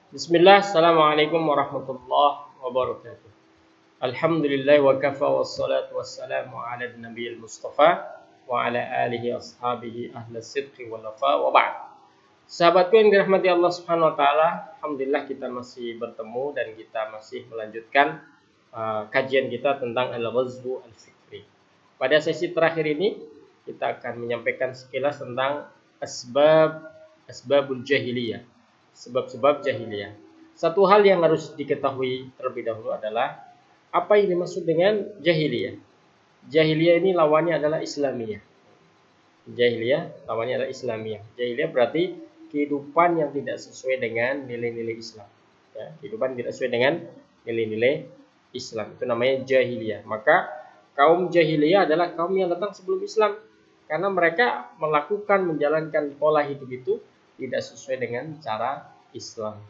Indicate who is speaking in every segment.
Speaker 1: Bismillah, Assalamualaikum warahmatullahi wabarakatuh. Alhamdulillah wa kafa wassalatu wassalamu ala nabiyil mustafa wa ala alihi ashabihi ahli sidqi wal wafa wa ba'd. Sahabatku yang dirahmati Allah Subhanahu wa taala, alhamdulillah kita masih bertemu dan kita masih melanjutkan kajian kita tentang al-ghazwu al-fikri. Pada sesi terakhir ini kita akan menyampaikan sekilas tentang asbabul jahiliyah, sebab-sebab jahiliyah. Satu hal yang harus diketahui terlebih dahulu adalah apa yang dimaksud dengan jahiliyah. Jahiliyah ini lawannya adalah Islamiyah. Jahiliyah lawannya adalah Islamiyah. Jahiliyah berarti kehidupan yang tidak sesuai dengan nilai-nilai Islam. Ya, kehidupan tidak sesuai dengan nilai-nilai Islam. Itu namanya jahiliyah. Maka kaum jahiliyah adalah kaum yang datang sebelum Islam. Karena mereka melakukan, menjalankan pola hidup itu tidak sesuai dengan cara Islam.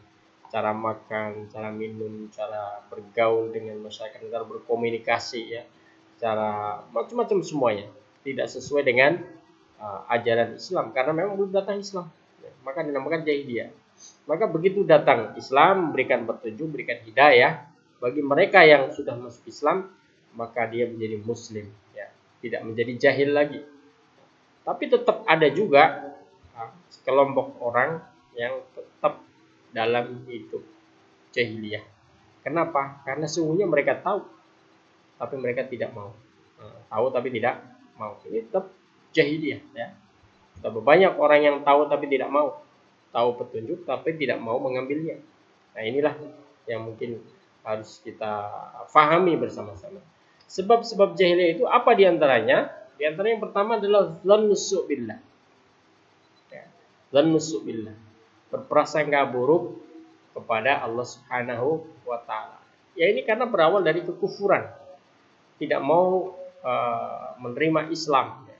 Speaker 1: Cara makan, cara minum, cara bergaul dengan masyarakat, cara berkomunikasi, ya, cara macam-macam semuanya tidak sesuai dengan ajaran Islam karena memang belum datang Islam, ya, maka dinamakan jahiliyah. Maka begitu datang Islam, berikan petunjuk, berikan hidayah bagi mereka yang sudah masuk Islam, maka dia menjadi Muslim, ya, tidak menjadi jahil lagi. Tapi tetap ada juga sekelompok orang yang tetap dalam hidup jahiliyah. Kenapa? Karena sungguhnya mereka tahu, tapi mereka tidak mau. Tahu tapi tidak mau. Ini tetap jahiliyah. Ya. Tetap banyak orang yang tahu tapi tidak mau. Tahu petunjuk tapi tidak mau mengambilnya. Nah, inilah yang mungkin harus kita fahami bersama-sama. Sebab-sebab jahiliyah itu apa diantaranya? Di antara yang pertama adalah dzannusu billah. Ya. Dzannusu billah. Berprasangka buruk kepada Allah Subhanahu wa taala. Ya, ini karena berawal dari kekufuran. Tidak mau menerima Islam. Ya.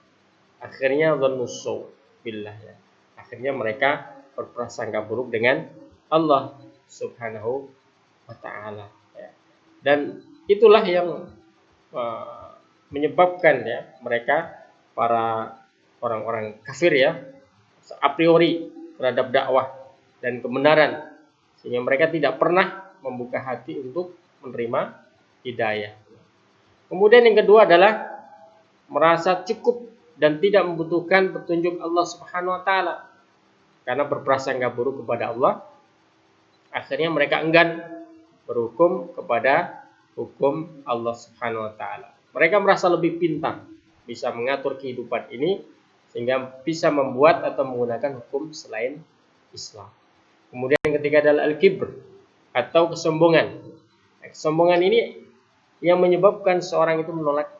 Speaker 1: Akhirnya dzannusu billah, ya. Akhirnya mereka berprasangka buruk dengan Allah Subhanahu wa taala, ya. Dan itulah yang menyebabkan, ya, mereka para orang-orang kafir, ya, a priori terhadap dakwah dan kebenaran, sehingga mereka tidak pernah membuka hati untuk menerima hidayah. Kemudian yang kedua adalah merasa cukup dan tidak membutuhkan petunjuk Allah Subhanahu wa taala. Karena berprasangka buruk kepada Allah, akhirnya mereka enggan berhukum kepada hukum Allah Subhanahu wa taala. Mereka merasa lebih pintar, bisa mengatur kehidupan ini sehingga bisa membuat atau menggunakan hukum selain Islam. Kemudian yang ketiga adalah al-kibr atau kesombongan. Kesombongan ini yang menyebabkan seorang itu menolak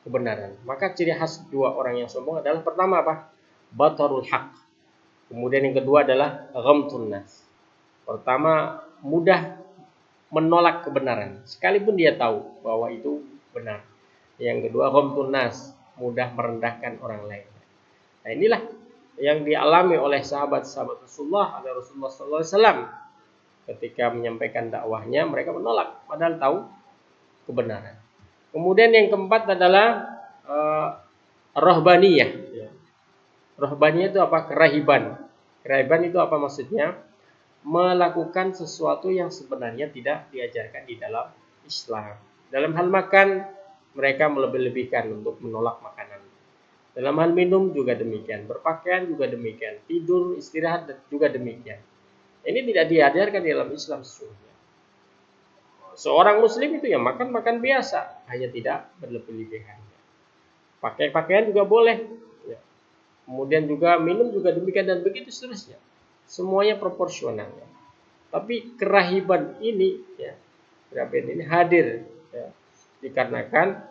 Speaker 1: kebenaran. Maka ciri khas dua orang yang sombong adalah pertama apa? Batarul haq. Kemudian yang kedua adalah ghamtun nas. Pertama, mudah menolak kebenaran sekalipun dia tahu bahwa itu benar. Yang kedua, ghamtun nas, mudah merendahkan orang lain. Nah, inilah yang dialami oleh sahabat-sahabat Rasulullah, ada Rasulullah SAW ketika menyampaikan dakwahnya, mereka menolak padahal tahu kebenaran. Kemudian yang keempat adalah rohbaniyah. Rohbaniyah itu apa? Kerahiban. Kerahiban itu apa maksudnya? Melakukan sesuatu yang sebenarnya tidak diajarkan di dalam Islam. Dalam hal makan, mereka melebih-lebihkan untuk menolak makanan. Dalam hal minum juga demikian, berpakaian juga demikian, tidur, istirahat juga demikian. Ini tidak diajarkan di dalam Islam sesungguhnya. Seorang muslim itu ya makan biasa, hanya tidak berlebih-lebihan. Pakai pakaian juga boleh. Ya. Kemudian juga minum juga demikian dan begitu seterusnya. Semuanya proporsional. Ya. Tapi kerahiban ini, ya, kerahiban ini hadir, ya, dikarenakan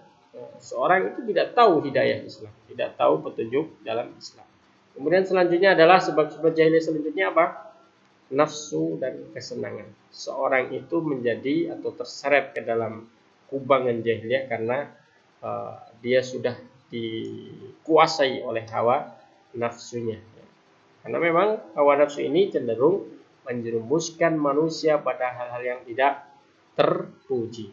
Speaker 1: seorang itu tidak tahu hidayah Islam, tidak tahu petunjuk dalam Islam. Kemudian selanjutnya adalah sebab-sebab jahiliyah selanjutnya apa? Nafsu dan kesenangan. Seorang itu menjadi atau terseret ke dalam kubangan jahiliyah karena dia sudah dikuasai oleh hawa nafsunya. Karena memang hawa nafsu ini cenderung menjerumuskan manusia pada hal-hal yang tidak terpuji.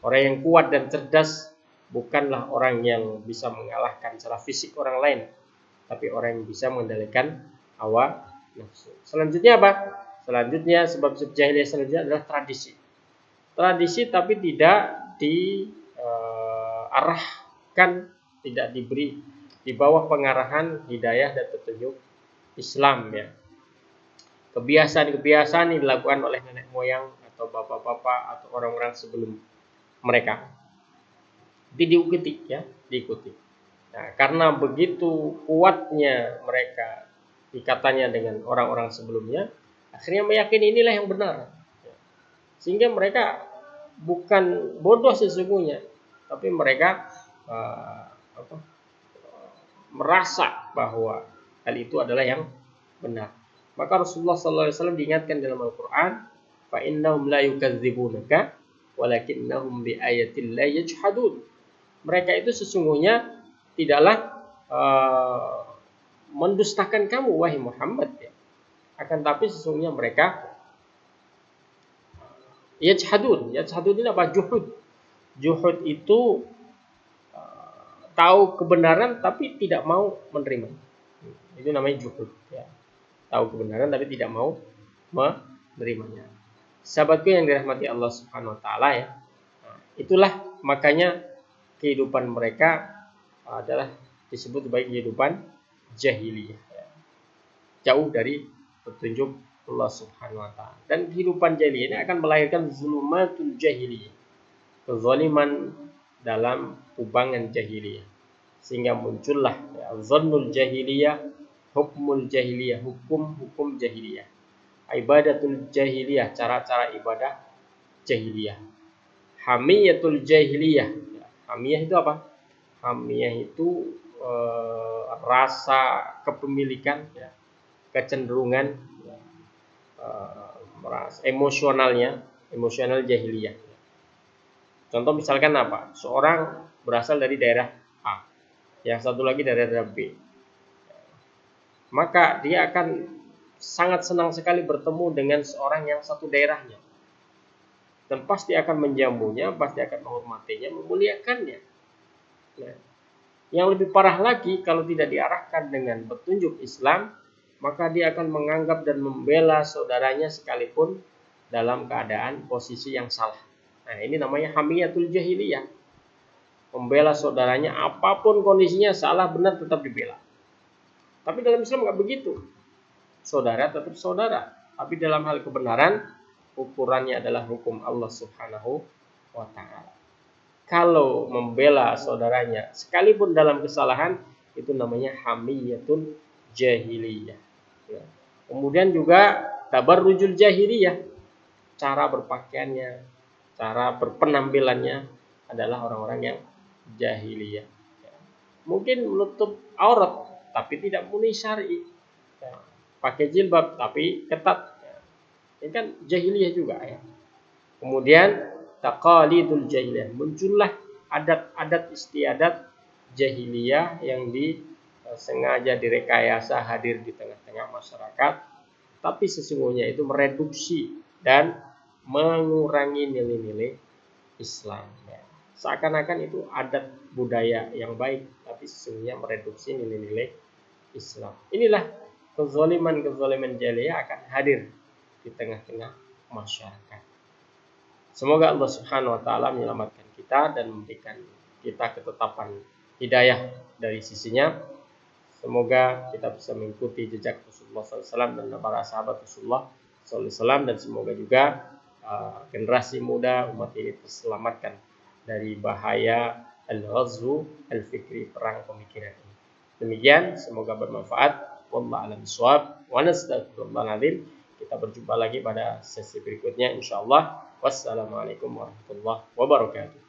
Speaker 1: Orang yang kuat dan cerdas bukanlah orang yang bisa mengalahkan secara fisik orang lain, tapi orang yang bisa mengendalikan hawa nafsu. Selanjutnya apa? Selanjutnya sebab-sebab jahiliyah selanjutnya adalah tradisi. Tradisi tapi tidak diarahkan, tidak diberi di bawah pengarahan hidayah dan petunjuk Islam ya. Kebiasaan-kebiasaan yang dilakukan oleh nenek moyang atau bapak-bapak atau orang-orang sebelum mereka. Itu diikuti ya, diikuti. Nah, karena begitu kuatnya mereka ikatannya dengan orang-orang sebelumnya, akhirnya meyakini inilah yang benar. Sehingga mereka bukan bodoh sesungguhnya, tapi mereka merasa bahwa hal itu adalah yang benar. Maka Rasulullah SAW diingatkan dalam Al-Quran, fa innahum la yukadzibunaka walakinnahum bi ayatillahi yajhadun. Mereka itu sesungguhnya tidaklah mendustakan kamu wahai Muhammad ya. Akan tapi sesungguhnya mereka yajhadun. Yajhadun ini apa? Juhud. Juhud itu tahu kebenaran tapi tidak mau menerima. Itu namanya juhud ya. Tahu kebenaran tapi tidak mau menerimanya. Sahabatku yang dirahmati Allah Subhanahu wa taala ya. Nah, itulah makanya kehidupan mereka adalah disebut sebagai kehidupan jahiliyah ya. Jauh dari petunjuk Allah Subhanahu wa taala. Dan kehidupan jahiliyah ini akan melahirkan zulumatul jahiliyah. Kezaliman dalam kubangan jahiliyah. Sehingga muncullah ya, zannul jahiliyah, hukmul jahiliyah, hukum-hukum jahiliyah, ibadatul jahiliyah, cara-cara ibadah jahiliyah, hamiyatul jahiliyah. Hamiyah itu apa? Hamiyah itu rasa kepemilikan, ya, kecenderungan, ya, emosional jahiliyah. Contoh misalkan apa? Seorang berasal dari daerah A, yang satu lagi dari daerah B. Maka dia akan sangat senang sekali bertemu dengan seorang yang satu daerahnya. Dan pasti akan menjamunya, pasti akan menghormatinya, memuliakannya. Nah, yang lebih parah lagi, kalau tidak diarahkan dengan petunjuk Islam, maka dia akan menganggap dan membela saudaranya sekalipun dalam keadaan posisi yang salah. Nah, ini namanya hamiyatul jahiliyah. Membela saudaranya, apapun kondisinya, salah benar tetap dibela. Tapi dalam Islam nggak begitu. Saudara tetap saudara. Tapi dalam hal kebenaran, ukurannya adalah hukum Allah Subhanahu wa ta'ala. Kalau membela saudaranya, sekalipun dalam kesalahan, itu namanya hamiyatul jahiliyah. Ya. Kemudian juga tabarrujul jahiliyah. Cara berpakaiannya, cara berpenampilannya adalah orang-orang yang jahiliyah. Ya. Mungkin menutup aurat, tapi tidak muni syar'i. Ya. Pakai jilbab tapi ketat. Ya. Ini kan jahiliyah juga ya. Kemudian taqalidul jahiliyah, muncullah adat-adat istiadat jahiliyah yang sengaja direkayasa hadir di tengah-tengah masyarakat, tapi sesungguhnya itu mereduksi dan mengurangi nilai-nilai Islam. Ya. Seakan-akan itu adat budaya yang baik, tapi sesungguhnya mereduksi nilai-nilai Islam. Inilah kezaliman-kezaliman jahiliyah akan hadir di tengah-tengah masyarakat. Semoga Allah Subhanahu wa taala menyelamatkan kita dan memberikan kita ketetapan hidayah dari sisinya. Semoga kita bisa mengikuti jejak Rasulullah SAW dan para sahabat Rasulullah SAW, dan semoga juga generasi muda umat ini terselamatkan dari bahaya al-ghazwu al-fikri, perang pemikiran ini. Demikian, semoga bermanfaat. Wallahu a'lam bishawab. Wa nastaghfirullahal azim. Kita berjumpa lagi pada sesi berikutnya insyaallah. Wassalamualaikum warahmatullahi wabarakatuh.